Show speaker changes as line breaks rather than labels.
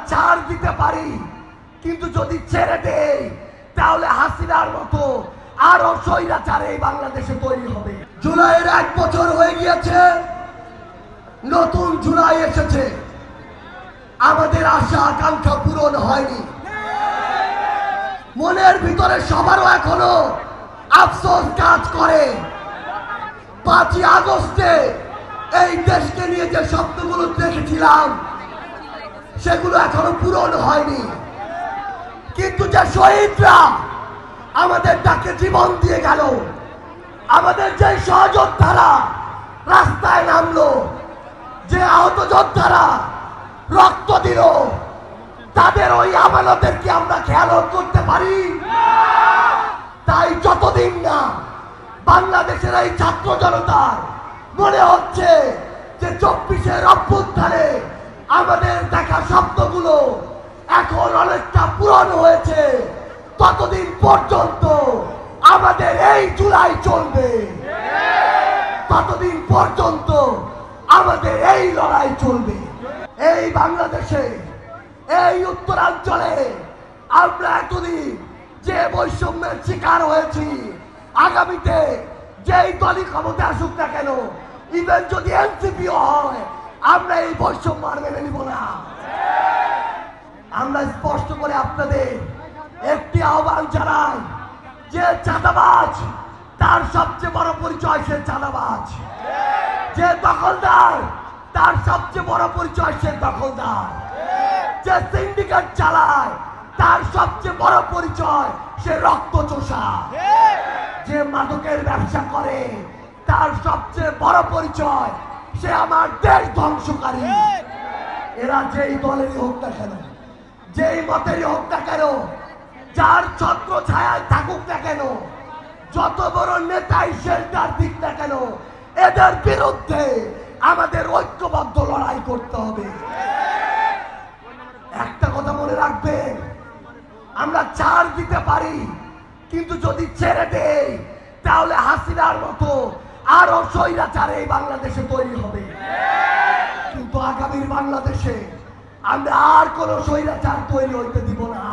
ছাড় দিতে পারি, কিন্তু যদি ছেড়ে দেই তাহলে হাসিনার মতো আরো স্বৈরাচার এই বাংলাদেশে তৈরি হবে। জুলাইয়ের 1 বছর হয়ে গিয়েছে, নতুন জুলাই এসেছে, আমাদের আশা আকাঙ্ক্ষা পূরণ হয়নি। মনের ভিতরে সবারও এখনো আফসোস কাজ করে। 5ই আগস্টে এই দেশকে নিয়ে যে স্বপ্নগুলো দেখেছিলাম সেগুলো এখনো পূরণ হয়নি, কিন্তু যে শহীদরা আমাদের ডাকে জীবন দিয়ে গেল, আমাদের যে সহযোদ্ধারা রাস্তায় নামলো, যে আহত যোদ্ধারা রক্ত দিল, তাদের ওই আমানতের কি আমরা খেয়াল করতে পারি? তাই যতদিন না বাংলাদেশের এই ছাত্র জনতার মনে হচ্ছে যে 24-এর অভ্যুত্থানে আমাদের দেখা স্বপ্নগুলো এখন অনেকটা পূরণ হয়েছে, ততদিন পর্যন্ত আমাদের এই জুলাই চলবে, ততদিন পর্যন্ত আমাদের এই লড়াই চলবে। এই বাংলাদেশে, এই উত্তরাঞ্চলে আমরা এতদিন যে বৈষম্যের শিকার হয়েছি, আগামীতে যেই দলই ক্ষমতা আসুক না কেন, ইভেন যদি এনসিপিও হয়, আমরা এই বৈষম্য আর মেনে নিব না। আমরা স্পষ্ট করে আপনাদের একটি আহ্বান জানাই, যে চাঁদাবাজ তার সবচেয়ে বড় পরিচয় সে চাঁদাবাজ, যে দখলদার তার সবচেয়ে বড় পরিচয় সে দখলদার, যে সিন্ডিকেট চালায় তার সবচেয়ে বড় পরিচয় সে রক্তচোষা, যে মাদকের ব্যবসা করে তার সবচেয়ে বড় পরিচয় সে আমার দেশ ধ্বংসকারী। এরা যেই দলেরই হোক না কেন, যেই মতেরই হোক না কেন, যার ছত্র ছায়ায় থাকুক না কেন, যত বড় নেতাই শেল্টার দিক না কেন, এদের বিরুদ্ধে আমাদের ঐক্যবদ্ধ লড়াই করতে হবে। একটা কথা মনে রাখবেন, আমরা ছাড় দিতে পারি, কিন্তু যদি ছেড়ে দেই তাহলে হাসিনার মতো আরো স্বৈরাচার এই বাংলাদেশে তৈরি হবে। কিন্তু আগামীর বাংলাদেশে আমরা আর কোন স্বৈরাচার তৈরি হইতে দিব না।